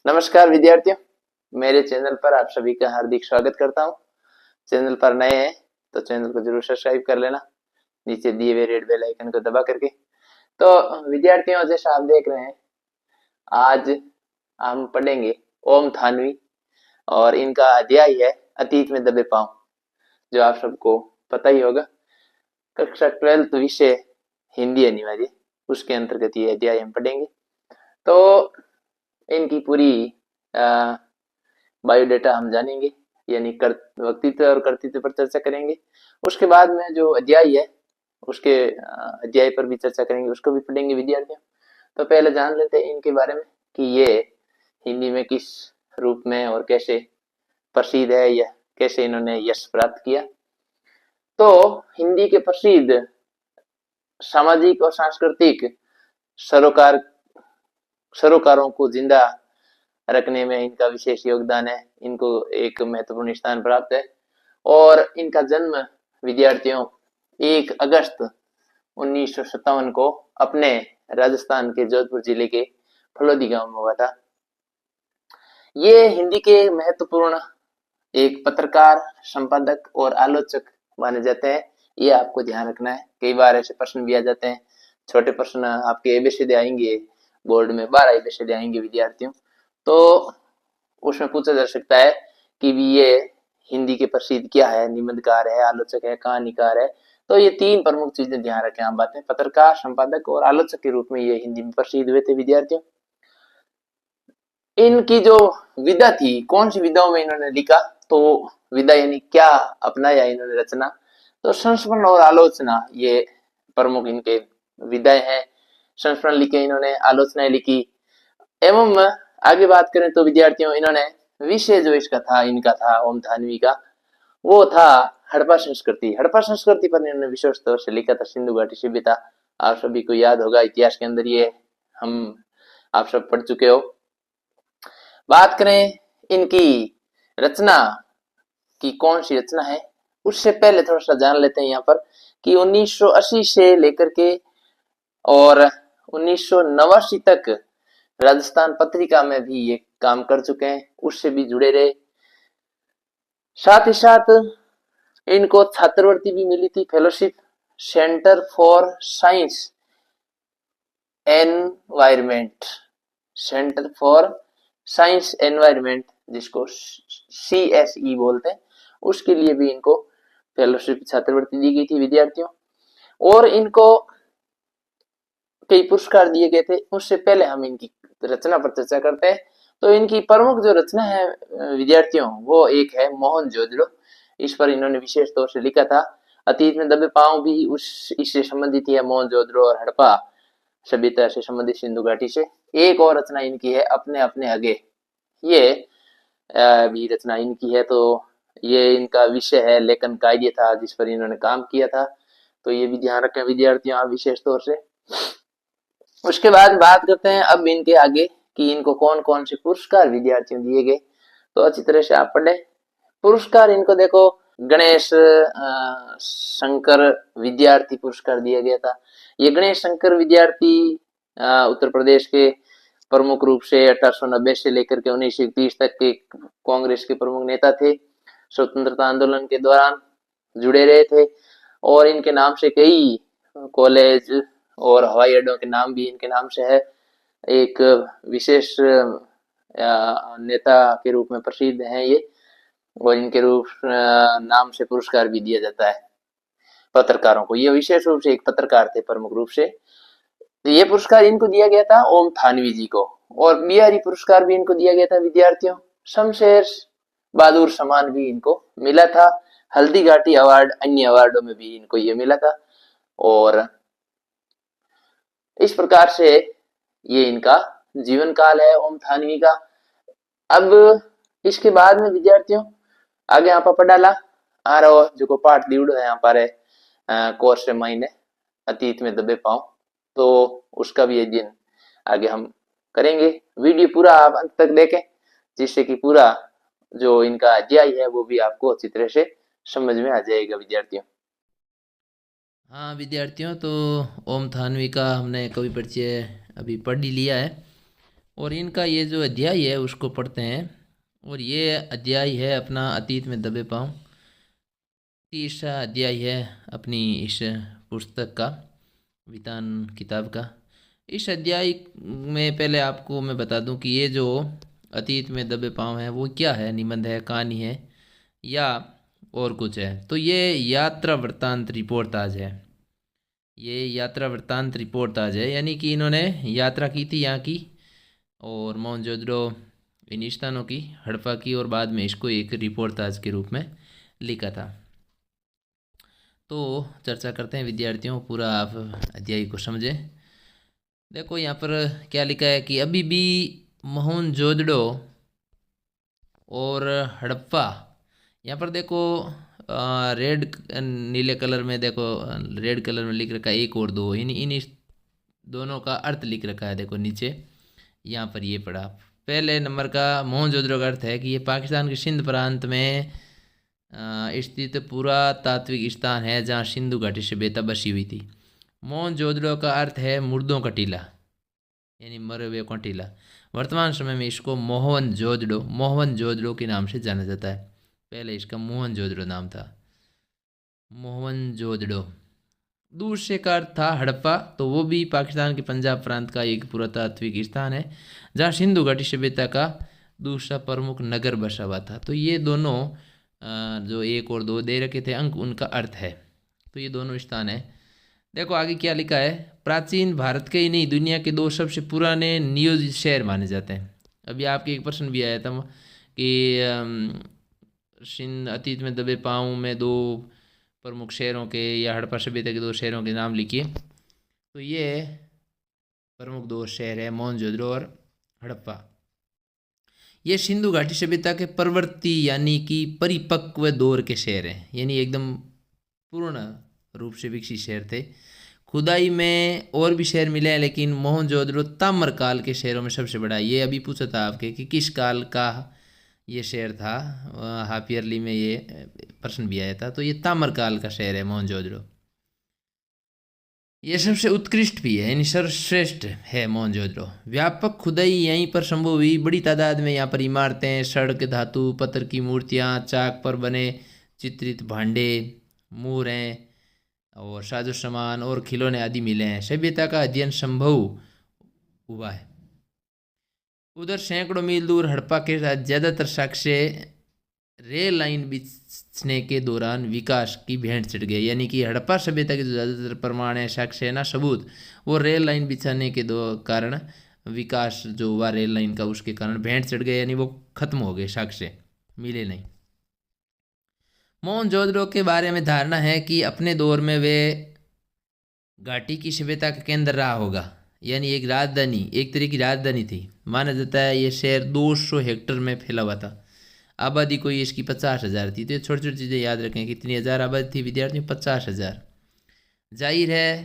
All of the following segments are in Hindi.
नमस्कार विद्यार्थियों, मेरे चैनल पर आप सभी का हार्दिक स्वागत करता हूं। चैनल पर नए हैं तो चैनल को जरूर सब्सक्राइब कर लेना, नीचे दिए हुए रेड बेल आइकन को दबा करके। तो विद्यार्थियों, जैसा आप देख रहे हैं, आज हम पढ़ेंगे ओम थानवी और इनका अध्याय है अतीत में दबे पांव, जो आप सबको पता ही होगा। कक्षा 12th विषय हिंदी अनिवार्य, उसके अंतर्गत ये अध्याय हम पढ़ेंगे। तो इनकी पूरी बायोडाटा हम जानेंगे, यानी व्यक्तित्व और कर्तृत्व पर चर्चा करेंगे। उसके बाद में जो अध्याय है उसके अध्याय पर भी चर्चा करेंगे, उसको भी पढ़ेंगे विद्यार्थियों। तो पहले जान लेते हैं इनके बारे में कि ये हिंदी में किस रूप में और कैसे प्रसिद्ध है या कैसे इन्होंने यश प्राप्त किया। तो हिंदी के प्रसिद्ध सामाजिक और सांस्कृतिक सरोकार सरोकारों को जिंदा रखने में इनका विशेष योगदान है। इनको एक महत्वपूर्ण स्थान प्राप्त है और इनका जन्म विद्यार्थियों 1 अगस्त 1957 को अपने राजस्थान के जोधपुर जिले के फलोदी गांव में हुआ था। ये हिंदी के महत्वपूर्ण एक पत्रकार, संपादक और आलोचक माने जाते हैं। ये आपको ध्यान रखना है, कई बार ऐसे प्रश्न भी आ जाते हैं। छोटे प्रश्न आपके एबीसीडी आएंगे बोर्ड में, 12 एबीसीडी आएंगे विद्यार्थियों, तो उसमें पूछा जा सकता है कि भी ये हिंदी के प्रसिद्ध क्या है, निबंधकार है, आलोचक है, कहानीकार है। तो ये 3 प्रमुख चीजें ध्यान रखें आप बातें, पत्रकार, संपादक और आलोचक के रूप में ये हिंदी में प्रसिद्ध हुए थे विद्यार्थियों। इनकी जो विधा थी, कौन सी विधाओं में इन्होंने लिखा, तो विधा यानी क्या अपनाया इन्होंने रचना, तो संस्मरण और आलोचना ये प्रमुख इनके विधाएं हैं। संस्मरण लिखे इन्होंने, आलोचनाएं लिखी। एवं आगे बात करें तो विद्यार्थियों, इन्होंने विषय जो इसका था, इनका था ओम थानवी का, वो था हड़प्पा संस्कृति। हड़प्पा संस्कृति पर इन्होंने विशेष तौर से लिखा था। सिंधु घाटी सभ्यता आप सभी को याद होगा, इतिहास के अंदर ये हम आप सब पढ़ चुके हो। बात करें इनकी रचना की, कौन सी रचना है, उससे पहले थोड़ा सा जान लेते हैं यहाँ पर कि 1980 से लेकर के और 1989 तक राजस्थान पत्रिका में भी ये काम कर चुके हैं, उससे भी जुड़े रहे। साथ ही साथ इनको छात्रवृत्ति भी मिली थी, fellowship, centre for science environment, centre for science environment, जिसको CSE बोलते हैं, उसके लिए भी इनको फेलोशिप छात्रवृत्ति दी गई थी विद्यार्थियों। और इनको कई पुरस्कार दिए गए थे। उससे पहले हम इनकी रचना पर चर्चा करते हैं। तो इनकी प्रमुख जो रचना है विद्यार्थियों, वो एक है मोहनजोदड़ो। इस पर इन्होंने विशेष तौर से लिखा था। अतीत में दबे पांव भी उस इससे संबंधित है, मोहनजोदड़ो और हड़प्पा सभ्यता से संबंधित सिंधु घाटी से। एक और रचना इनकी है अपने अपने आगे, ये भी रचना इनकी है। तो ये इनका विषय है, लेखन कार्य था जिस पर इन्होंने काम किया था। तो ये भी ध्यान रखें विद्यार्थियों आप विशेष तौर से। उसके बाद बात करते हैं अब इनके आगे कि इनको कौन कौन से पुरस्कार विद्यार्थियों दिए गए, तो अच्छी तरह से आप पढ़े। पुरस्कार इनको देखो, गणेश शंकर विद्यार्थी पुरस्कार दिया गया था। ये गणेश शंकर विद्यार्थी उत्तर प्रदेश के प्रमुख रूप से 1890 से लेकर के 1930 तक के कांग्रेस के प्रमुख नेता थे। स्वतंत्रता आंदोलन के दौरान जुड़े रहे थे और इनके नाम से कई कॉलेज और हवाई अड्डों के नाम भी इनके नाम से है। एक विशेष नेता के रूप में प्रसिद्ध हैं ये, और इनके रूप नाम से पुरस्कार भी दिया जाता है पत्रकारों को। ये विशेष रूप से एक पत्रकार थे प्रमुख रूप से। तो ये पुरस्कार इनको दिया गया था ओम थानवी जी को। और बिहारी पुरस्कार भी इनको दिया गया था विद्यार्थियों। शमशेर बहादुर सम्मान भी इनको मिला था। हल्दी घाटी अवार्ड, अन्य अवार्डों में भी इनको ये मिला था। और इस प्रकार से ये इनका जीवन काल है ओम थानवी का। अब इसके बाद में विद्यार्थियों आगे यहाँ पर पढ़ाला आ रहा जो पाठ दीवड़ो है यहाँ पर कोर्स माइने अतीत में दबे पांव, तो उसका भी अध्ययन आगे हम करेंगे। वीडियो पूरा आप अंत तक देखें, जिससे कि पूरा जो इनका अध्याय है वो भी आपको अच्छी तरह से समझ में आ जाएगा विद्यार्थियों। हाँ विद्यार्थियों, तो ओम थानवी का हमने कवि परिचय अभी पढ़ ही लिया है। और इनका ये जो अध्याय है उसको पढ़ते हैं। और ये अध्याय है अपना अतीत में दबे पाँव। तीसरा अध्याय है अपनी इस पुस्तक का, वितान किताब का। इस अध्याय में पहले आपको मैं बता दूं कि ये जो अतीत में दबे पाँव है वो क्या है, निबंध है, कहानी है या और कुछ है। तो ये यात्रा वृत्तांत रिपोर्ट आज है। ये यात्रा वृत्तांत रिपोर्ट आज है, यानी कि इन्होंने यात्रा की थी यहाँ की, और मोहनजोदड़ो इन स्थानों की, हड़प्पा की, और बाद में इसको एक रिपोर्ट आज के रूप में लिखा था। तो चर्चा करते हैं विद्यार्थियों, पूरा आप अध्याय को समझें। देखो यहाँ पर क्या लिखा है कि अभी भी मोहनजोदड़ो और हड़प्पा, यहाँ पर देखो रेड नीले कलर में, देखो रेड कलर में लिख रखा है एक और दो, इन इन इस दोनों का अर्थ लिख रखा है। देखो नीचे यहाँ पर ये पढ़ा। पहले नंबर का मोहनजोदड़ो का अर्थ है कि ये पाकिस्तान के सिंध प्रांत में स्थित पुरातात्विक स्थान है जहाँ सिंधु घाटी सभ्यता बसी हुई थी। मोहनजोदड़ो का अर्थ है मुर्दों का टीला, यानी मरे हुए का टीला। वर्तमान समय में इसको मोहनजोदड़ो के नाम से जाना जाता है। पहले इसका मोहनजोदड़ो नाम था, मोहनजोदड़ो। दूसरे का अर्थ था हड़प्पा, तो वो भी पाकिस्तान के पंजाब प्रांत का एक पुरातात्विक स्थान है जहाँ सिंधु घाटी सभ्यता का दूसरा प्रमुख नगर बसा हुआ था। तो ये दोनों जो एक और दो दे रखे थे अंक, उनका अर्थ है। तो ये दोनों स्थान है। देखो आगे क्या लिखा है। प्राचीन भारत के ही नहीं, दुनिया के दो सबसे पुराने नियोजित शहर माने जाते हैं। अभी आपके एक प्रश्न भी आया था कि सिंध अतीत में दबे पाँव में दो प्रमुख शहरों के या हड़प्पा सभ्यता के दो शहरों के नाम लिखिए। तो ये प्रमुख दो शहर है मोहनजोदड़ो और हड़प्पा। ये सिंधु घाटी सभ्यता के प्रवर्ती यानी कि परिपक्व दौर के शहर हैं, यानी एकदम पूर्ण रूप से विकसित शहर थे। खुदाई में और भी शहर मिले हैं, लेकिन मोहनजोदड़ो ताम्र काल के शहरों में सबसे बड़ा है। ये अभी पूछा था आपके कि किस काल का ये शहर था, हाफ ईयरली में ये प्रश्न भी आया था। तो ये ताम्र काल का शहर है मोहनजोदड़ो। ये सबसे उत्कृष्ट भी है, यानी सर्वश्रेष्ठ है मोहनजोदड़ो। व्यापक खुदाई यहीं पर संभव हुई। बड़ी तादाद में यहाँ पर इमारतें, सड़क, धातु, पत्थर की मूर्तियाँ, चाक पर बने चित्रित भांडे, मूरें और साजो सामान और खिलौने आदि मिले हैं। सभ्यता का अध्ययन संभव हुआ है। उधर सैकड़ों मील दूर हड़प्पा के साथ ज़्यादातर साक्ष्य रेल लाइन बिछने के दौरान विकास की भेंट चढ़ गए, यानी कि हड़प्पा सभ्यता के जो ज़्यादातर प्रमाण है, साक्ष्य है ना, सबूत, वो रेल लाइन बिछाने के दो कारण विकास जो हुआ रेल लाइन का, उसके कारण भेंट चढ़ गए, यानी वो खत्म हो गए, साक्ष्य मिले नहीं। मोहनजोदड़ो के बारे में धारणा है कि अपने दौर में वे घाटी की सभ्यता का केंद्र रहा होगा, यानी एक राजधानी, एक तरह की राजधानी थी। माना जाता है ये शहर 200 हेक्टेयर में फैला हुआ था। आबादी कोई इसकी 50,000 थी। तो ये छोटी छोटी चीज़ें याद रखें, कितनी हज़ार आबादी थी विद्यार्थियों, 50,000। जाहिर है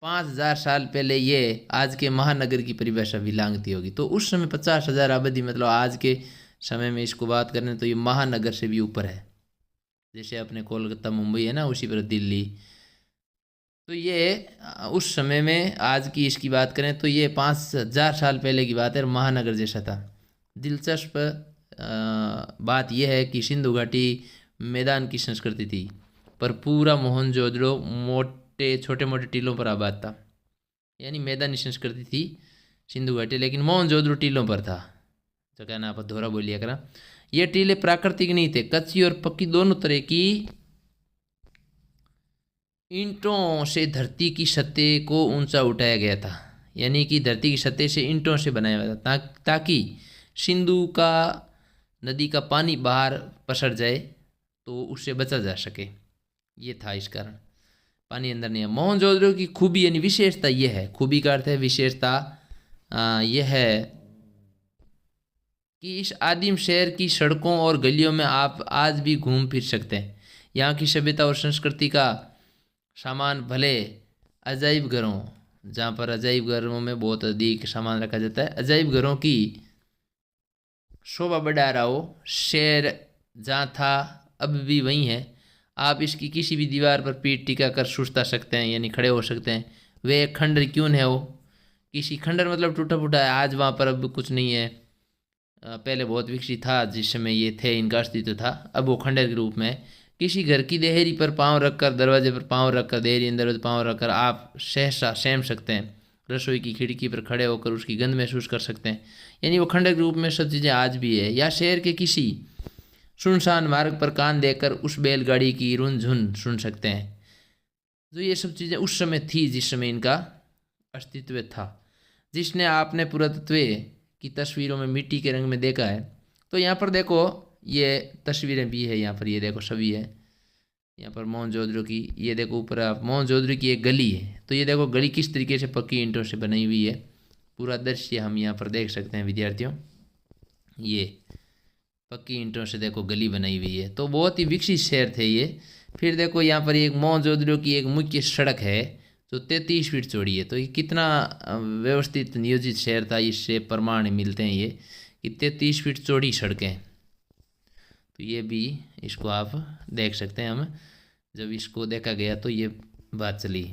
5,000 साल पहले ये आज के महानगर की परिभाषा भी लांघती होगी। तो उस समय 50,000 आबादी, मतलब आज के समय में इसको बात करें तो ये महानगर से भी ऊपर है। जैसे अपने कोलकाता मुंबई है ना, उसी पर दिल्ली। तो ये उस समय में, आज की इसकी बात करें तो ये 5,000 साल पहले की बात है, महानगर जैसा था। दिलचस्प बात यह है कि सिंधु घाटी मैदान की संस्कृति थी, पर पूरा मोहनजोदड़ो मोटे छोटे मोटे टीलों पर आबाद था, यानी मैदानी संस्कृति थी सिंधु घाटी, लेकिन मोहनजोदड़ो टीलों पर था। जो कहना आप दोहरा बोलिए करा। ये टीले प्राकृतिक नहीं थे, कच्ची और पक्की दोनों तरह की ईंटों से धरती की सतह को ऊंचा उठाया गया था, यानी कि धरती की सतह से ईंटों से बनाया गया था ताकि सिंधु का नदी का पानी बाहर पसर जाए तो उससे बचा जा सके। ये था इस कारण पानी अंदर नहीं है। मोहनजोदड़ो की खूबी यानी विशेषता यह है, खूबी का अर्थ है विशेषता, यह है कि इस आदिम शहर की सड़कों और गलियों में आप आज भी घूम फिर सकते हैं। यहाँ की सभ्यता और संस्कृति का सामान भले अजाइब घरों, जहाँ पर अजाइब घरों में बहुत अधिक सामान रखा जाता है, अजाइब घरों की शोभा बढ़ा रहा हो, शहर जहाँ था अब भी वहीं है। आप इसकी किसी भी दीवार पर पीठ टिका कर सुस्ता सकते हैं, यानी खड़े हो सकते हैं। वे खंडर क्यों न हो, किसी खंडर मतलब टूटा फूटा है, आज वहाँ पर अब कुछ नहीं है। पहले बहुत विकसित था, जिस समय ये थे इनका अस्तित्व था, अब वो खंडर के रूप में है। किसी घर की देहरी पर पाँव रखकर, दरवाजे पर पाँव रखकर, देहरी अंदर पाँव रखकर आप सहसा सहम सकते हैं। रसोई की खिड़की पर खड़े होकर उसकी गंध महसूस कर सकते हैं। यानी वो खंडर के रूप में सब चीज़ें आज भी है। या शहर के किसी सुनसान मार्ग पर कान देकर उस बैलगाड़ी की रुनझुन सुन सकते हैं। तो ये सब चीज़ें उस समय थी जिस समय इनका अस्तित्व था। जिसने आपने पुरातत्व की तस्वीरों में मिट्टी के रंग में देखा है, तो यहाँ पर देखो ये तस्वीरें भी है, यहाँ पर ये देखो सभी है। यहाँ पर मोहनजोदड़ो की, ये देखो ऊपर आप मोहनजोदड़ो की एक गली है, तो ये देखो गली किस तरीके से पक्की ईंटों से बनी हुई है। पूरा दृश्य हम यहाँ पर देख सकते हैं विद्यार्थियों, ये पक्की ईंटों से देखो गली बनाई हुई है। तो बहुत ही विकसित शहर थे ये। फिर देखो यहाँ पर एक मोहनजोदड़ो की एक मुख्य सड़क है जो 33 फीट चौड़ी है। तो ये कितना व्यवस्थित नियोजित शहर था, इससे प्रमाण मिलते हैं ये कि 33 फीट चौड़ी सड़कें। तो ये भी इसको आप देख सकते हैं। हम जब इसको देखा गया तो ये बात चली।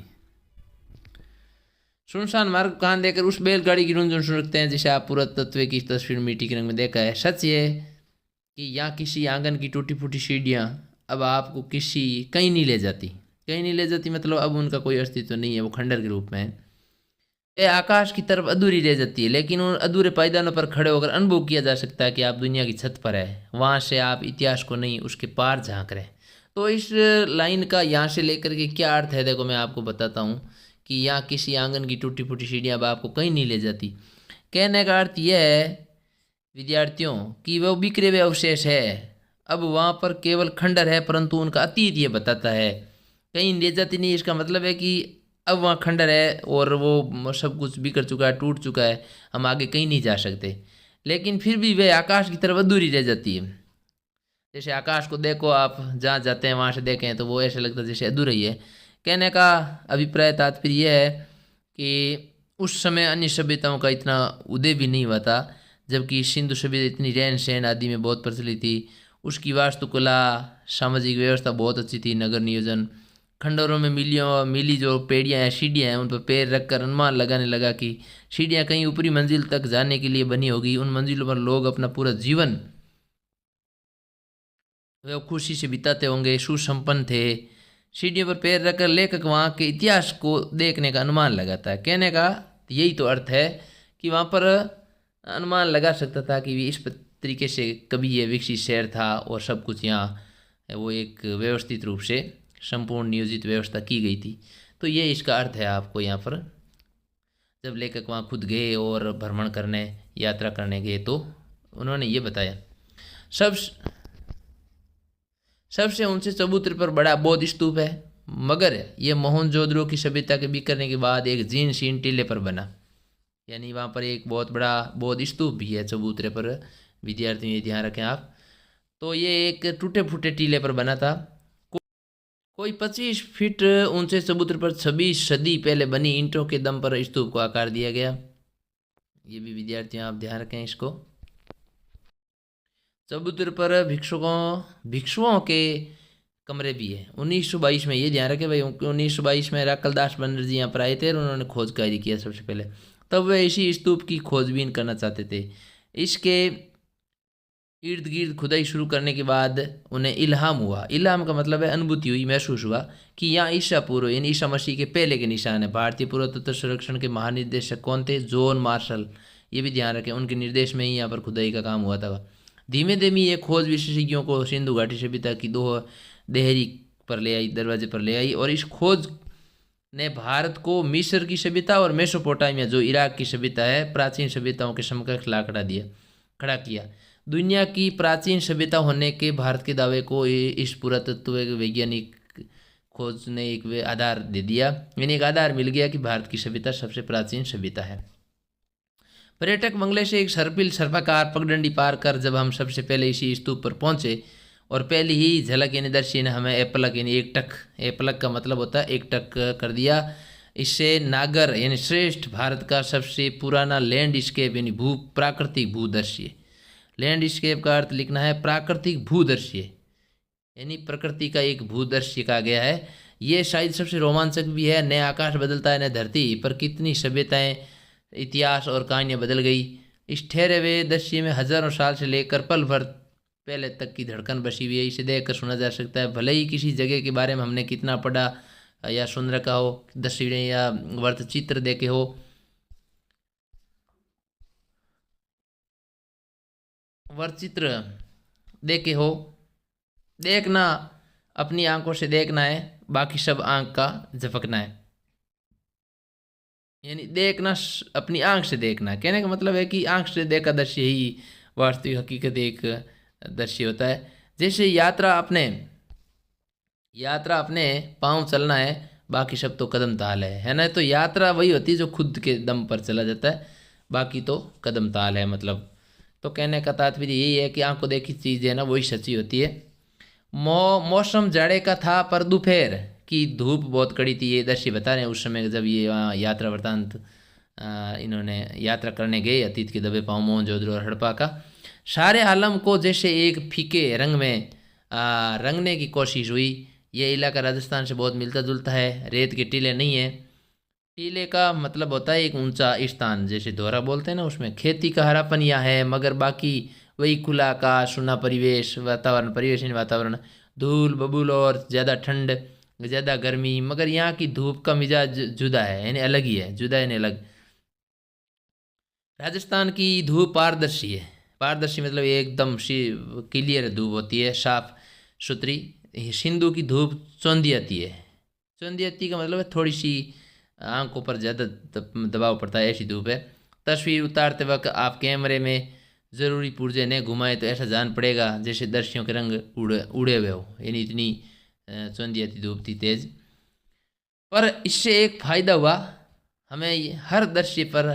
सुनसान मार्ग कान देकर उस बैलगाड़ी की रुनझुन सुन सकते हैं, जिसे आप पुरातत्व की तस्वीर मिट्टी के रंग में देखा है। सच ये कि यहाँ किसी आंगन की टूटी फूटी सीढ़ियाँ अब आपको किसी कहीं नहीं ले जाती, कहीं नहीं ले जाती, मतलब अब उनका कोई अस्तित्व नहीं है, वो खंडर के रूप में है। ये आकाश की तरफ अधूरी रह जाती है, लेकिन उन अधूरे पायदानों पर खड़े होकर अनुभव किया जा सकता है कि आप दुनिया की छत पर है। वहाँ से आप इतिहास को नहीं, उसके पार झांक रहे हैं। तो इस लाइन का यहाँ से लेकर के क्या अर्थ है, देखो मैं आपको बताता हूँ कि यहाँ किसी आंगन की टूटी फूटी सीढ़ियाँ अब आपको कहीं नहीं ले जाती। कहने का अर्थ यह है विद्यार्थियों कि वह बिखरे हुए अवशेष है, अब वहाँ पर केवल खंडर है, परंतु उनका अतीत ये बताता है कहीं ले जाती नहीं। इसका मतलब है कि अब वहाँ खंडर है और वो सब कुछ बिखर चुका है, टूट चुका है, हम आगे कहीं नहीं जा सकते। लेकिन फिर भी वे आकाश की तरफ अधूरी रह जाती है। जैसे आकाश को देखो आप, जहाँ जाते हैं वहाँ से देखें तो वो ऐसा लगता है जैसे अधूरा ही है। कहने का अभिप्राय तात्पर्य यह है कि उस समय अन्य सभ्यताओं का इतना उदय भी नहीं हुआ था, जबकि सिंधु सभ्यता इतनी रहन सहन आदि में बहुत प्रचलित थी। उसकी वास्तुकला, सामाजिक व्यवस्था बहुत अच्छी थी। नगर नियोजन, खंडरों में मिली जो पेड़ियाँ हैं, सीढ़ियाँ हैं, उन पर पैर रखकर अनुमान लगाने लगा कि सीढ़ियाँ कहीं ऊपरी मंजिल तक जाने के लिए बनी होगी। उन मंजिलों पर लोग अपना पूरा जीवन वे खुशी से बिताते होंगे, सुसंपन्न थे। सीढ़ियों पर पैर रखकर लेखक वहाँ के इतिहास को देखने का अनुमान लगाता है। कहने का यही तो अर्थ है कि वहाँ पर अनुमान लगा सकता था कि इस तरीके से कभी ये विकसित शहर था और सब कुछ यहाँ वो एक व्यवस्थित रूप से संपूर्ण नियोजित व्यवस्था की गई थी। तो ये इसका अर्थ है आपको यहाँ पर। जब लेखक वहाँ खुद गए और भ्रमण करने, यात्रा करने गए, तो उन्होंने ये बताया। सबसे ऊंचे चबूतरे पर बड़ा बौद्ध स्तूप है, मगर ये मोहनजोदड़ो की सभ्यता के बिखरने के बाद एक जीर्ण टीले पर बना। यानी वहाँ पर एक बहुत बड़ा बौद्ध स्तूप भी है चबूतरे पर, विद्यार्थियों ये ध्यान रखें आप। तो ये एक टूटे फूटे टीले पर बना था। कोई 25 फीट ऊंचे चबूतरे पर 26 सदी पहले बनी ईंटों के दम पर स्तूप को आकार दिया गया। ये भी विद्यार्थियों आप ध्यान रखें इसको। चबूतरे पर भिक्षुओं के कमरे भी है। 1922 में, ये ध्यान रखें भाई, 1922 में राकलदास बनर्जी यहाँ पर आए थे और उन्होंने खोज कार्य किया सबसे पहले। तब वे इसी स्तूप की खोजबीन करना चाहते थे। इसके इर्द गिर्द खुदाई शुरू करने के बाद उन्हें इल्हाम हुआ। इल्हाम का मतलब है अनुभूति हुई, महसूस हुआ कि यहाँ ईसा पूर्व यानी ईसा मसीह के पहले के निशान है। भारतीय पुरातत्व संरक्षण के महानिदेशक कौन थे? John Marshall. ये भी ध्यान रखें, उनके निर्देश में ही यहाँ पर खुदाई का काम हुआ था। धीमे धीमे ये खोज विशेषज्ञों को सिंधु घाटी सभ्यता की देहरी पर ले आई, दरवाजे पर ले आई, और इस खोज ने भारत को मिस्र की सभ्यता और मेसोपोटामिया जो इराक की सभ्यता है, प्राचीन सभ्यताओं के समकक्ष खड़ा किया। दुनिया की प्राचीन सभ्यता होने के भारत के दावे को इस पुरातत्व वैज्ञानिक खोज ने एक आधार दे दिया, यानी एक आधार मिल गया कि भारत की सभ्यता सबसे प्राचीन सभ्यता है। पर्यटक बंगले से एक सर्पाकार पगडंडी पार कर जब हम सबसे पहले इसी स्तूप पर पहुंचे और पहली ही झलक यानी दर्शी ने हमें एपलक यानी एक टक का मतलब होता है एक टक कर दिया। इससे नागर यानी श्रेष्ठ भारत का सबसे पुराना लैंडस्केप यानी प्राकृतिक भूदृश्य, लैंडस्केप का अर्थ लिखना है प्राकृतिक भूदृश्य, यानी प्रकृति का एक भूदृश्य कहा गया है। ये शायद सबसे रोमांचक भी है। नया आकाश बदलता है, नया धरती पर कितनी सभ्यताएं इतिहास और कहानियाँ बदल गई। इस ठहरे हुए दृश्य में हजारों साल से लेकर पल भर पहले तक की धड़कन बसी हुई है। इसे देखकर सुना जा सकता है, भले ही किसी जगह के बारे में हमने कितना पढ़ा या सुन रखा हो, तस्वीरें या वर्त चित्र देखे हो, वर्चित्र देखे हो, देखना अपनी आंखों से देखना है, बाकी सब आंख का झपकना है। यानी देखना अपनी आंख से देखना, कहने का मतलब है कि आंख से देखा दृश्य ही वास्तविक हकीकत एक दृश्य होता है। जैसे यात्रा अपने पाँव चलना है, बाकी सब तो कदम ताल है ना। तो यात्रा वही होती है जो खुद के दम पर चला जाता है, बाकी तो कदम ताल है मतलब। तो कहने का तात्पर्य यही है कि आंख को देखी चीज़ है ना वही सच्ची होती है। मौसम जाड़े का था पर दोपहर की धूप बहुत कड़ी थी। ये दृश्य बता रहे हैं उस समय जब ये यात्रा वृतांत इन्होंने यात्रा करने गए अतीत के दबे पाँव मोहनजोदड़ो और हड़प्पा का। सारे आलम को जैसे एक फीके रंग में रंगने की कोशिश हुई। ये इलाका राजस्थान से बहुत मिलता जुलता है, रेत के टीले नहीं है। टीले का मतलब होता है एक ऊंचा स्थान, जैसे दोहरा बोलते हैं ना, उसमें खेती का हरापन यहाँ है, मगर बाकी वही खुला आकाश, सुना परिवेश, वातावरण, धूल बबूल और ज़्यादा ठंड, ज़्यादा गर्मी, मगर यहाँ की धूप का मिजाज जुदा है, यानी अलग ही है, जुदा यानी अलग। राजस्थान की धूप पारदर्शी है। पारदर्शी मतलब एकदम क्लियर धूप होती है, साफ सुथरी। सिंधु की धूप चौंधियाती है। चौंधियाती का मतलब है थोड़ी सी आंखों पर ज़्यादा दबाव पड़ता है, ऐसी धूप है। तस्वीर उतारते वक्त आप कैमरे में ज़रूरी पुर्जे ने घुमाए तो ऐसा जान पड़ेगा जैसे दृश्यों के रंग उड़े हुए हो, यानी इतनी चौंधियाती धूप थी तेज। पर इससे एक फ़ायदा हुआ, हमें हर दृश्य पर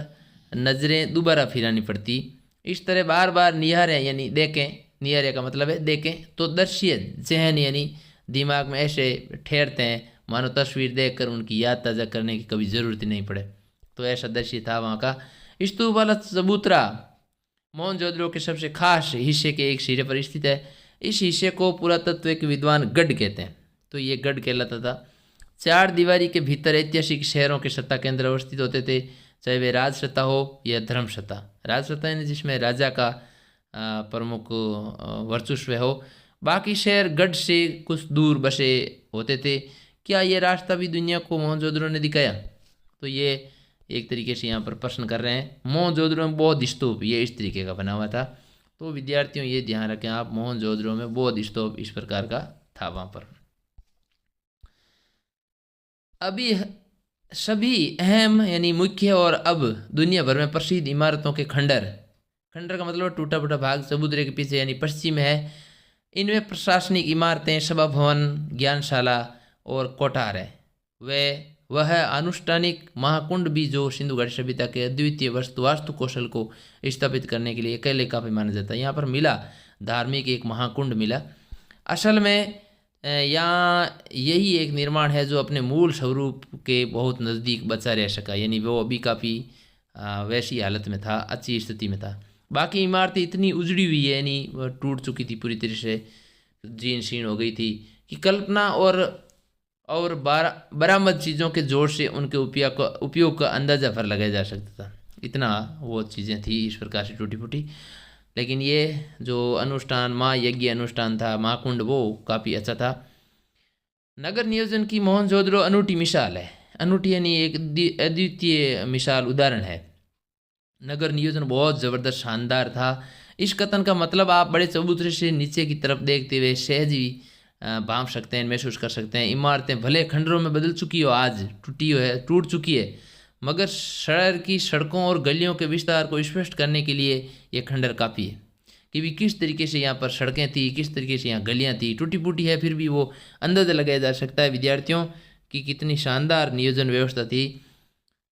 नज़रें दोबारा फिरानी पड़ती। इस तरह बार बार निहारें, यानी देखें, निहारे का मतलब है देखें, तो दृश्य जहन यानी दिमाग में ऐसे ठहरते हैं मानो तस्वीर देखकर उनकी याद ताज़ा करने की कभी ज़रूरत ही नहीं पड़े। तो ऐसा दृश्य था वहाँ का। स्तूप वाला चबूतरा मोहनजोदड़ो के सबसे खास हिस्से के एक सिरे पर स्थित है। इस हिस्से को पुरातत्व के विद्वान गढ़ कहते हैं। तो ये गढ़ कहलाता था। चार दीवारी के भीतर ऐतिहासिक शहरों के सत्ता केंद्र अवस्थित होते थे, चाहे वे राजसत्ता हो या धर्मसत्ता। राजसत्ता यानी जिसमें राजा का प्रमुख वर्चस्व हो, बाकी शहर गढ़ से कुछ दूर बसे होते थे। क्या ये रास्ता भी दुनिया को मोहनजोदड़ो ने दिखाया? तो ये एक तरीके से यहाँ पर प्रश्न कर रहे हैं। मोहनजोदड़ो में बौद्ध स्तूप ये इस तरीके का बना हुआ था। तो विद्यार्थियों ये ध्यान रखें आप, मोहनजोदड़ो में बौद्ध स्तूप इस प्रकार का था वहाँ पर। अभी सभी अहम यानी मुख्य और अब दुनिया भर में प्रसिद्ध इमारतों के खंडर का मतलब टूटा फूटा भाग चबूतरे के पीछे यानी पश्चिम है। इनमें प्रशासनिक इमारतें, सभा भवन, ज्ञानशाला और कोठार है। वह अनुष्ठानिक महाकुंड भी जो सिंधु घाटी सभ्यता के अद्वितीय वास्तु कौशल को स्थापित करने के लिए अकेले काफ़ी माना जाता है। यहाँ पर मिला धार्मिक एक महाकुंड मिला। असल में यहाँ यही एक निर्माण है जो अपने मूल स्वरूप के बहुत नज़दीक बचा रह सका, यानी वो अभी काफ़ी वैसी हालत में था, अच्छी स्थिति में था। बाकी इमारतें इतनी उजड़ी हुई है, यानी टूट चुकी थी पूरी तरह से, जीर्ण शीर्ण हो गई थी, कि कल्पना और बरामद चीज़ों के जोर से उनके उपयोग का अंदाज़ा भर लगाया जा सकता था। इतना वो चीज़ें थी इस प्रकार से टूटी फूटी। लेकिन ये जो अनुष्ठान महायज्ञ अनुष्ठान था, महाकुंड, वो काफ़ी अच्छा था। नगर नियोजन की मोहनजोदड़ो अनूठी मिसाल है। अनूठी यानी एक अद्वितीय मिसाल, उदाहरण है। नगर नियोजन बहुत ज़बरदस्त शानदार था। इस कथन का मतलब आप बड़े चबूतरे से नीचे की तरफ देखते हुए सहज ही भांप सकते हैं, महसूस कर सकते हैं। इमारतें भले खंडरों में बदल चुकी हो, आज टूट चुकी है, मगर शहर की सड़कों और गलियों के विस्तार को स्पष्ट करने के लिए ये खंडर काफ़ी है कि किस तरीके से यहाँ पर सड़कें थी, किस तरीके से यहाँ गलियाँ थी। टूटी फूटी है, फिर भी वो अंदाज़ा लगाया जा सकता है विद्यार्थियों की कितनी शानदार नियोजन व्यवस्था थी,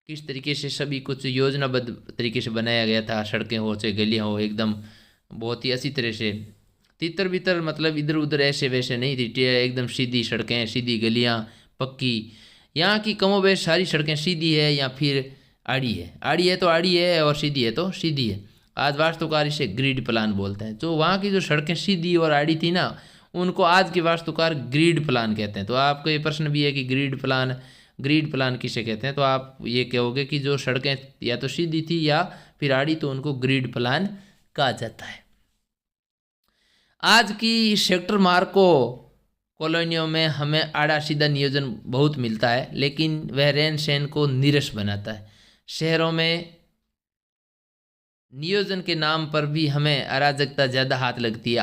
किस तरीके से सभी कुछ योजनाबद्ध तरीके से बनाया गया था। सड़कें हो चाहे गलियाँ हो, एकदम बहुत ही अच्छी तरह से, तितर बितर मतलब इधर उधर ऐसे वैसे नहीं थी, एकदम सीधी सड़कें, सीधी गलियाँ, पक्की। यहाँ की कमोबेश सारी सड़कें सीधी है या फिर आड़ी है, आड़ी है तो आड़ी है और सीधी है तो सीधी है। आज वास्तुकार इसे ग्रिड प्लान बोलते हैं। तो वहाँ की जो सड़कें सीधी और आड़ी थी ना, उनको आज के वास्तुकार ग्रिड प्लान कहते हैं। तो आपको ये प्रश्न भी है कि ग्रिड प्लान ग्रिड प्लान किसे कहते हैं, तो आप ये कहोगे कि जो सड़कें या तो सीधी थी या फिर आड़ी, तो उनको ग्रिड प्लान कहा जाता है। आज की सेक्टर मार्को कॉलोनियों में हमें आड़ा सीधा नियोजन बहुत मिलता है, लेकिन वह रहन सहन को नीरस बनाता है। शहरों में नियोजन के नाम पर भी हमें अराजकता ज़्यादा हाथ लगती है।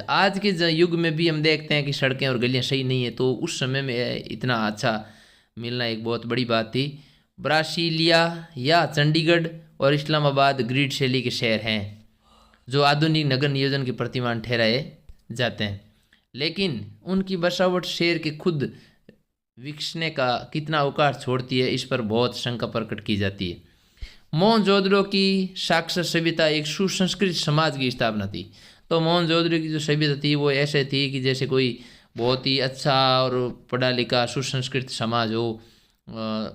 आज के युग में भी हम देखते हैं कि सड़कें और गलियां सही नहीं है, तो उस समय में इतना अच्छा मिलना एक बहुत बड़ी बात थी। ब्रासीलिया या चंडीगढ़ और इस्लामाबाद ग्रिड शैली के शहर हैं जो आधुनिक नगर नियोजन के प्रतिमान ठहराए जाते हैं, लेकिन उनकी बसावट शहर के खुद विकसने का कितना अवकाश छोड़ती है, इस पर बहुत शंका प्रकट की जाती है। मोहनजोदड़ो की साक्षर सभ्यता एक सुसंस्कृत समाज की स्थापना थी। तो मोहनजोदड़ो की जो सभ्यता थी वो ऐसे थी कि जैसे कोई बहुत ही अच्छा और पढ़ा लिखा सुसंस्कृत समाज हो,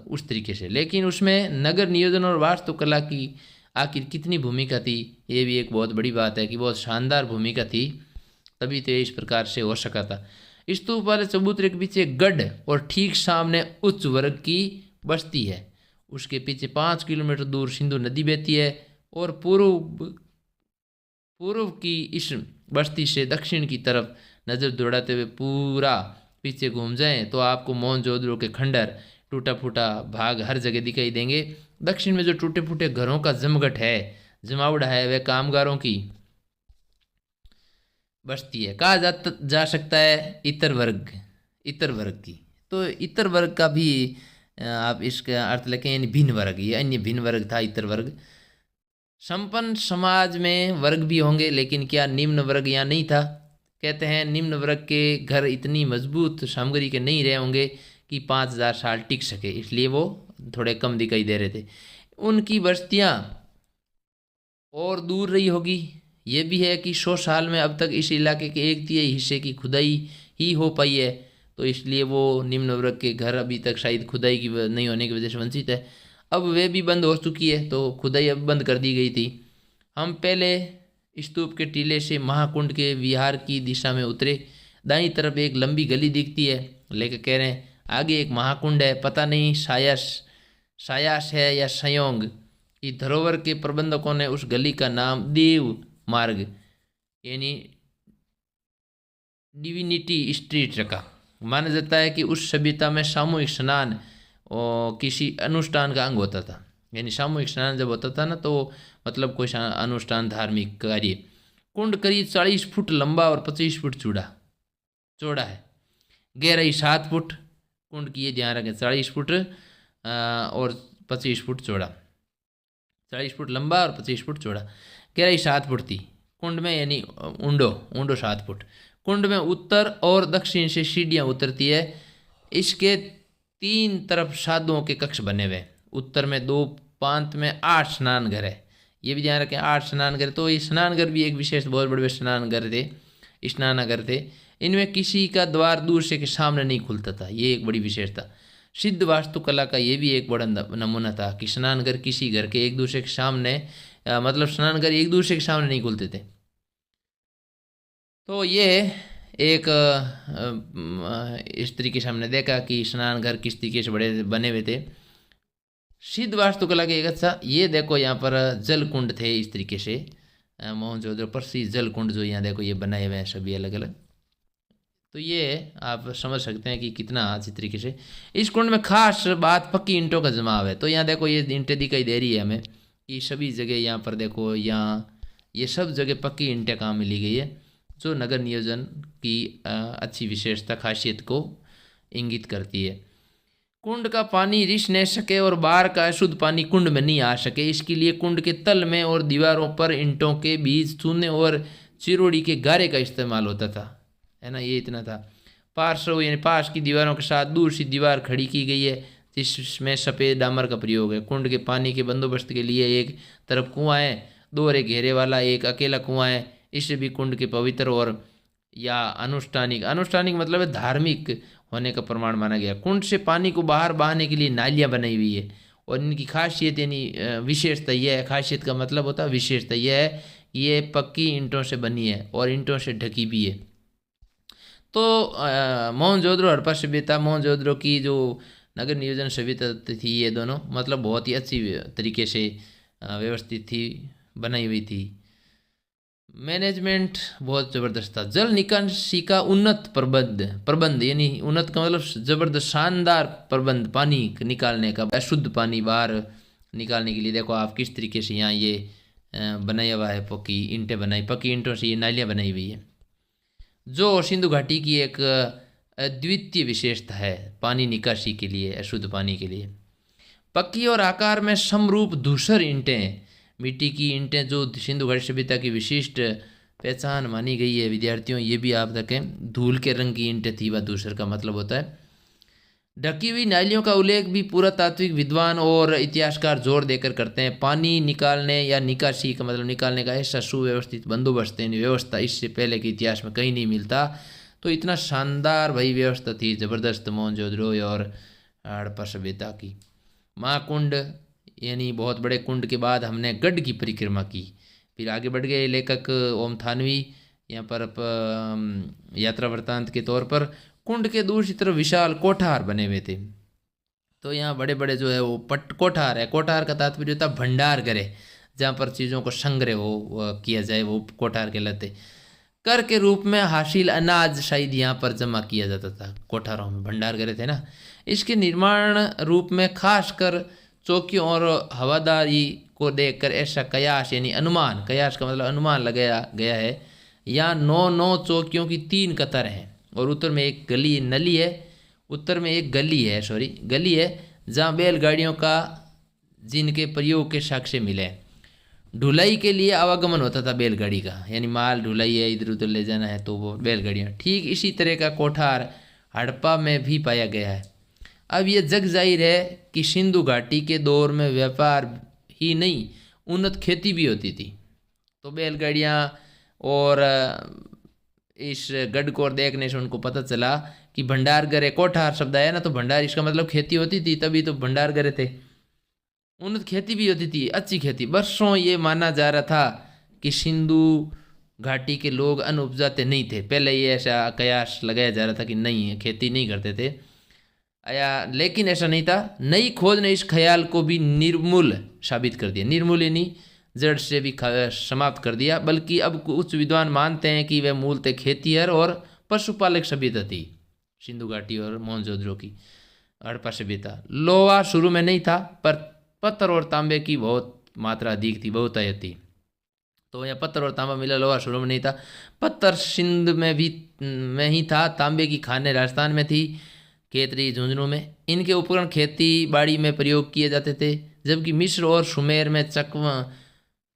उस तरीके से। लेकिन उसमें नगर नियोजन और वास्तुकला की आखिर कितनी भूमिका थी, ये भी एक बहुत बड़ी बात है कि बहुत शानदार भूमिका थी, तभी तो इस प्रकार से हो सका था। स्तूप वाले चबूतरे के पीछे गढ़ और ठीक सामने उच्च वर्ग की बस्ती है। उसके पीछे 5 किलोमीटर दूर सिंधु नदी बहती है और पूर्व की इस बस्ती से दक्षिण की तरफ नज़र दौड़ाते हुए पूरा पीछे घूम जाएं तो आपको मोहनजोदड़ो के खंडर, टूटा फूटा भाग हर जगह दिखाई देंगे। दक्षिण में जो टूटे फूटे घरों का जमावड़ा है वह कामगारों की बस्ती है। कहा जा सकता है इतर वर्ग की। तो इतर वर्ग का भी आप इसका अर्थ लेके यानी भिन्न वर्ग, ये अन्य भिन्न वर्ग था इतर वर्ग। संपन्न समाज में वर्ग भी होंगे, लेकिन क्या निम्न वर्ग यहाँ नहीं था? कहते हैं निम्न वर्ग के घर इतनी मजबूत सामग्री के नहीं रहे होंगे कि 5000 साल टिक सके, इसलिए वो थोड़े कम दिखाई दे रहे थे। उनकी बस्तियाँ और दूर रही होगी। ये भी है कि 100 साल में अब तक इस इलाके के 1/3 हिस्से की खुदाई ही हो पाई है, तो इसलिए वो निम्न वर्ग के घर अभी तक शायद खुदाई की नहीं होने की वजह से वंचित है। अब वे भी बंद हो चुकी है, तो खुदाई अब बंद कर दी गई थी। हम पहले स्तूप के टीले से महाकुंड के विहार की दिशा में उतरे। दाईं तरफ एक लंबी गली दिखती है, लेकर कह रहे हैं आगे एक महाकुंड है, पता नहीं सायास है या सयोंग। की धरोहर के प्रबंधकों ने उस गली का नाम देव मार्ग यानी डिविनिटी स्ट्रीट रखा। माना जाता है कि उस सभ्यता में सामूहिक स्नान और किसी अनुष्ठान का अंग होता था, यानी सामूहिक स्नान जब होता था ना, तो मतलब कोई अनुष्ठान, धार्मिक कार्य। कुंड करीब 40 फुट लंबा और 25 फुट चौड़ा है। गहराई 7 फुट। कुंड की ये ध्यान रखें, 40 फुट और 25 फुट चौड़ा, 40 फुट लंबा और 25 फुट चौड़ा। गहराई 7 फुट थी कुंड में, यानी ऊंडो 7 फुट। कुंड में उत्तर और दक्षिण से सीढ़ियाँ उतरती है। इसके 3 तरफ साधुओं के कक्ष बने हुए। उत्तर में 2 प्रांत में 8 स्नान घर है। ये भी ध्यान रखें, 8 स्नान घर। तो ये स्नान घर भी एक विशेष बहुत बड़े स्नानागर थे। इनमें किसी का द्वार दूर से के सामने नहीं खुलता था, ये एक बड़ी विशेषता। सिद्ध वास्तुकला का ये भी एक बड़ा नमूना था कि स्नान घर किसी घर के एक दूसरे के सामने मतलब स्नान घर एक दूसरे के सामने नहीं खुलते थे। तो ये एक इस तरीके से हमने देखा कि स्नान घर किस तरीके से बड़े बने हुए थे। सिद्ध वास्तुकला के एक अच्छा ये देखो, यहाँ पर जल कुंड थे इस तरीके से। मोहनजोदड़ो प्रसिद्ध जल कुंड जो यहाँ देखो ये बनाए हुए हैं सभी अलग अलग। तो ये आप समझ सकते हैं कि कितना अच्छी तरीके से इस कुंड में खास बात पक्की ईंटों का जमाव है। तो यहाँ देखो ये ईंटें दिखाई दे रही है हमें कि सभी जगह यहाँ पर देखो, यहाँ ये सब जगह पक्की ईंटें काम में ली गई है, जो नगर नियोजन की अच्छी विशेषता खासियत को इंगित करती है। कुंड का पानी रिस न सके और बाहर का अशुद्ध पानी कुंड में नहीं आ सके, इसके लिए कुंड के तल में और दीवारों पर ईंटों के बीज, चूने और चिरोड़ी के गारे का इस्तेमाल होता था, है ना। ये इतना था। पार्श्व यानी पास की दीवारों के साथ दूर सी दीवार खड़ी की गई है जिसमें सफ़ेद डामर का प्रयोग है। कुंड के पानी के बंदोबस्त के लिए एक तरफ कुआं है, 2 घेरे वाला एक अकेला कुआं है। इससे भी कुंड के पवित्र और या अनुष्ठानिक मतलब है धार्मिक होने का प्रमाण माना गया। कुंड से पानी को बाहर बहाने के लिए नालियाँ बनाई हुई है और इनकी खासियत यानी विशेषता यह है, खासियत का मतलब होता है विशेषता यह है कि ये पक्की ईंटों से बनी है और ईंटों से ढकी भी है। तो मोहनजोदड़ो हड़प्पा सभ्यता, मोहनजोदड़ो की जो नगर नियोजन सभ्यता थी ये दोनों, मतलब बहुत ही अच्छी तरीके से व्यवस्थित थी, बनाई हुई थी। मैनेजमेंट बहुत ज़बरदस्त था। जल निकासी का उन्नत प्रबंध यानी उन्नत का मतलब ज़बरदस्त शानदार प्रबंध, पानी निकालने का, अशुद्ध पानी बाहर निकालने के लिए। देखो आप किस तरीके से यहाँ ये बनाया हुआ है, पक्की ईंटें बनाई, पक्की ईंटों से ये नालियाँ बनाई हुई है, जो सिंधु घाटी की एक अद्वितीय विशेषता है पानी निकासी के लिए, अशुद्ध पानी के लिए। पक्की और आकार में समरूप धूसर ईंटें, मिट्टी की ईंटें जो सिंधु घाटी सभ्यता की विशिष्ट पहचान मानी गई है विद्यार्थियों, ये भी आप देखें, धूल के रंग की ईंटें थी, वह धूसर का मतलब होता है। ढकी हुई नालियों का उल्लेख भी पुरातात्विक विद्वान और इतिहासकार जोर देकर करते हैं। पानी निकालने या निकासी का मतलब निकालने का ऐसा सुव्यवस्थित बंदोबस्त यानी व्यवस्था इससे पहले के इतिहास में कहीं नहीं मिलता। तो इतना शानदार भाई व्यवस्था थी, ज़बरदस्त मोहनजोदड़ो और हड़प्पा सभ्यता की। महाकुंड यानी बहुत बड़े कुंड के बाद हमने गढ़ की परिक्रमा की, फिर आगे बढ़ गए लेखक ओम थानवी यहाँ पर यात्रा वृत्तांत के तौर पर। कुंड के दूसरी तरफ विशाल कोठार बने हुए थे, तो यहाँ बड़े बड़े जो है वो कोठार है। कोठार का तात्पर्य होता है भंडार गृह, जहाँ पर चीज़ों को संग्रह हो किया जाए, वो कोठार कहलाते। कर के रूप में हासिल अनाज शायद यहाँ पर जमा किया जाता था, कोठारों में भंडार गृह थे ना। इसके निर्माण रूप में खासकर चौकियों और हवादारी को देखकर ऐसा कयास यानी अनुमान, कयास का मतलब अनुमान लगाया गया है, यहाँ 9 चौकियों की 3 कतार हैं और उत्तर में एक गली नली है, उत्तर में एक गली है जहाँ बैलगाड़ियों का जिनके प्रयोग के साक्ष्य मिले। ढुलाई के लिए आवागमन होता था बैलगाड़ी का, यानी माल ढुलाई है, इधर उधर ले जाना है तो वो बैलगाड़ियाँ। ठीक इसी तरह का कोठार हड़प्पा में भी पाया गया है। अब ये जग जाहिर है कि सिंधु घाटी के दौर में व्यापार ही नहीं, उन्नत खेती भी होती थी। तो बैलगाड़ियाँ और इस गढ़ को देखने से उनको पता चला कि भंडार गृह, कोठार शब्द आया ना, तो भंडार इसका मतलब खेती होती थी, तभी तो भंडार गृह थे। उन्नत खेती भी होती थी, अच्छी खेती। वर्षों ये माना जा रहा था कि सिंधु घाटी के लोग अन्न उपजाते नहीं थे, पहले ये ऐसा कयास लगाया जा रहा था कि नहीं, खेती नहीं करते थे लेकिन ऐसा नहीं था। नई खोज ने इस ख्याल को भी निर्मूल साबित कर दिया, निर्मूल यानी जड़ से भी समाप्त कर दिया। बल्कि अब कुछ विद्वान मानते हैं कि वह मूलतः खेतीहर और पशुपालक सभ्यता थी, सिंधु घाटी और मोहनजोदड़ो की हड़प्पा सभ्यता। लोहा शुरू में नहीं था, पर पत्थर और तांबे की बहुत मात्रा अधिक थी, बहुतायत थी। तो यहाँ पत्थर और तांबा मिला, लोहा शुरू में नहीं था। पत्थर सिंध में ही था, तांबे की खानें राजस्थान में थी, खेतरी झुंझुनू में। इनके उपकरण खेती बाड़ी में प्रयोग किए जाते थे, जबकि मिस्र और सुमेर में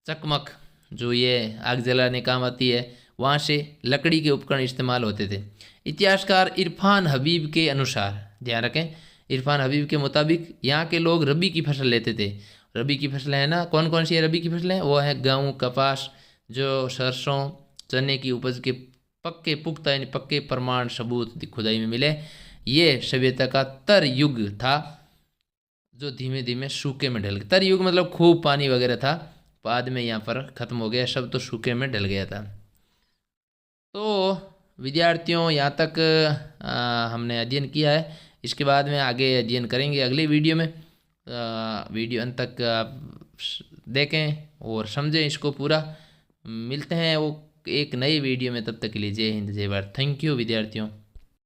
चकमक जो ये आग जलाने काम आती है, वहाँ से लकड़ी के उपकरण इस्तेमाल होते थे। इतिहासकार इरफान हबीब के अनुसार, ध्यान रखें, इरफान हबीब के मुताबिक यहाँ के लोग रबी की फसल लेते थे। रबी की फसलें है ना, कौन कौन सी है रबी की फसलें? वो है गेहूँ, कपास, जो सरसों, चने की उपज के पक्के पुख्ता यानी पक्के प्रमाण सबूत खुदाई में मिले। ये सभ्यता का तर युग था, जो धीमे धीमे सूखे में ढल गया। तर युग मतलब खूब पानी वगैरह था, बाद में यहाँ पर ख़त्म हो गया, सब तो सूखे में ढल गया था। तो विद्यार्थियों यहाँ तक हमने अध्ययन किया है, इसके बाद में आगे अध्ययन करेंगे अगले वीडियो में। वीडियो अंत तक आप देखें और समझें इसको पूरा। मिलते हैं वो एक नई वीडियो में, तब तक के लिए जय हिंद जय भारत। थैंक यू विद्यार्थियों।